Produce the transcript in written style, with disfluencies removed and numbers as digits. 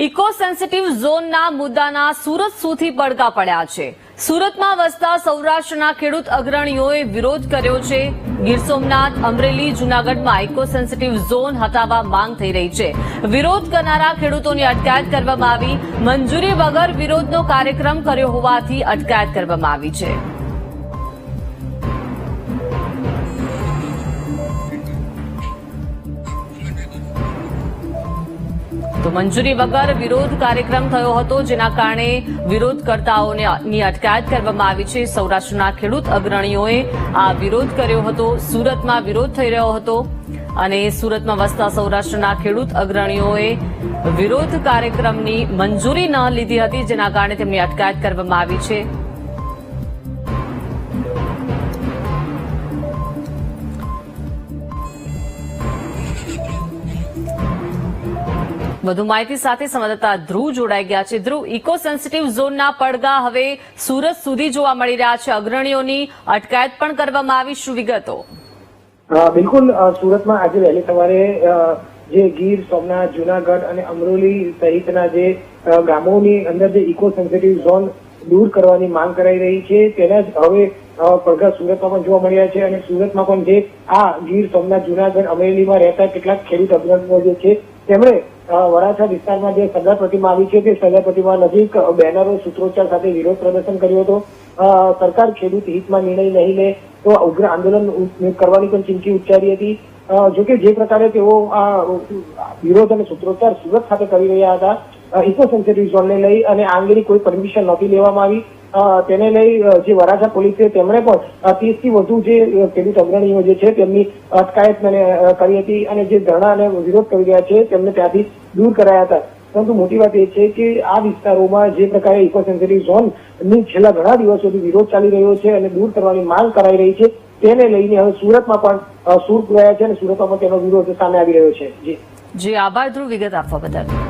Eco sensitive ઝોનના મુદ્દાના સુરત સુધી પડઘા પડ્યા છે। સુરતમાં વસતા સૌરાષ્ટ્રના ખેડૂત અગ્રણીઓએ વિરોધ કર્યો છે। ગીર સોમનાથ, અમરેલી, જૂનાગઢમાં ઇકો સેન્સિટિવ ઝોન હટાવવા માંગ થઈ રહી છે। વિરોધ કરનારા ખેડૂતોની અટકાયત કરવામાં આવી। મંજૂરી વગર વિરોધનો કાર્યક્રમ કર્યો હોવાથી અટકાયત કરવામાં આવી છે। તો મંજૂરી વગર વિરોધ કાર્યક્રમ થયો હતો, જેના કારણે વિરોધકર્તાઓની અટકાયત કરવામાં આવી છે। સૌરાષ્ટ્રના ખેડૂત અગ્રણીઓએ આ વિરોધ કર્યો હતો। સુરતમાં વિરોધ થઈ રહ્યો હતો અને સુરતમાં વસતા સૌરાષ્ટ્રના ખેડૂત અગ્રણીઓએ વિરોધ કાર્યક્રમની મંજૂરી ન લીધી હતી, જેના કારણે તેમની અટકાયત કરવામાં આવી છે। વધુ માહિતી સાથે સંવાદદાતા ધ્રુવ જોડાઈ ગયા છે। ધ્રુવ, ઇકો સેન્સિટિવ ઝોનના પડઘા હવે સુરત સુધી જોવા મળી રહ્યા છે। અગ્રણીઓની અટકાયત પણ કરવામાં આવી, શું વિગતો? બિલકુલ, સુરતમાં આજે વહેલી સવારે જે ગીર સોમનાથ, જૂનાગઢ અને અમરેલી સહિતના જે ગામોની અંદર જે ઇકો સેન્સિટિવ ઝોન દૂર કરવાની માંગ કરાઈ રહી છે, તેના જ હવે પડઘા સુરતમાં પણ જોવા મળ્યા છે। અને સુરતમાં પણ જે આ ગીર સોમનાથ, જૂનાગઢ, અમરેલીમાં રહેતા કેટલાક ખેડૂત અગ્રણીઓ જે છે તેમણે વરાછા વિસ્તારમાં જે સરદાર પ્રતિમા આવી છે તે સરદાર પ્રતિમા નજીક બેનરો, સૂત્રોચ્ચાર સાથે વિરોધ પ્રદર્શન કર્યો હતો। સરકાર ખેડૂત હિતમાં નિર્ણય નહીં લે તો ઉગ્ર આંદોલન કરવાની પણ ચીમકી ઉચ્ચારી હતી। જોકે જે પ્રકારે તેઓ આ વિરોધ અને સૂત્રોચ્ચાર સુરત ખાતે કરી રહ્યા હતા ઇકો સેન્સિટિવ ઝોનને લઈ, અને આ અંગેની કોઈ પરમિશન નહોતી લેવામાં આવી, તેને લઈ જે વરાછા પોલીસે તેમણે પણ 30 થી વધુ જે ખેડૂત અગ્રણીઓ જે છે તેમની અટકાયત કરી હતી અને જે ધરણા અને વિરોધ કરી રહ્યા છે તેમને ત્યાંથી દૂર કરાયા હતા। પરંતુ મોટી વાત એ છે કે આ વિસ્તારોમાં જે પ્રકારે ઇકો સેન્સિટિવ ઝોનની છેલ્લા ઘણા દિવસોથી વિરોધ ચાલી રહ્યો છે અને દૂર કરવાની માંગ કરાઈ રહી છે, તેને લઈને હવે સુરતમાં પણ સૂર પુરાયા છે અને સુરતમાં પણ તેનો વિરોધ સામે આવી રહ્યો છે। જી આભાર ધ્રુવ, વિગત આપવા બદલ।